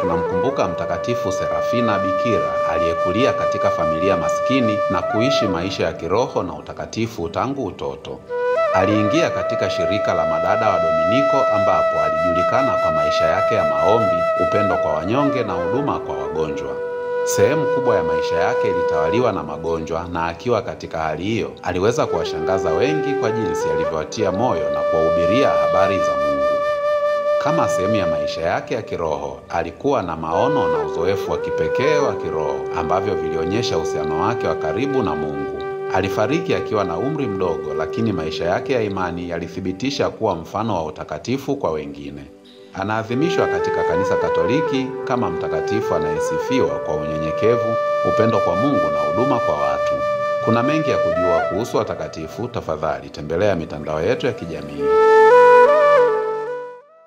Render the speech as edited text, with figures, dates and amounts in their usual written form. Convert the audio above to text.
tunamkumbuka Mtakatifu Serafina Bikira aliyekulia katika familia maskini na kuishi maisha ya kiroho na utakatifu tangu utoto. Aliingia katika shirika la madada wa Dominiko ambapo alijulikana kwa maisha yake ya maombi, upendo kwa wanyonge na huduma kwa wagonjwa. Sehemu kubwa ya maisha yake ilitawaliwa na magonjwa, na akiwa katika hali hiyo aliweza kuwashangaza wengi kwa jinsi alivyowatia moyo na kuwahubiria habari za Mungu. Kama sehemu ya maisha yake ya kiroho, alikuwa na maono na uzoefu wa kipekee wa kiroho ambavyo vilionyesha uhusiano wake wa karibu na Mungu. Alifariki akiwa na umri mdogo, lakini maisha yake ya imani yalithibitisha kuwa mfano wa utakatifu kwa wengine. Anaadhimishwa katika Kanisa Katoliki kama mtakatifu anayesifiwa kwa unyenyekevu, upendo kwa Mungu na huduma kwa watu. Kuna mengi ya kujua kuhusu watakatifu. Tafadhali tembelea mitandao yetu ya kijamii.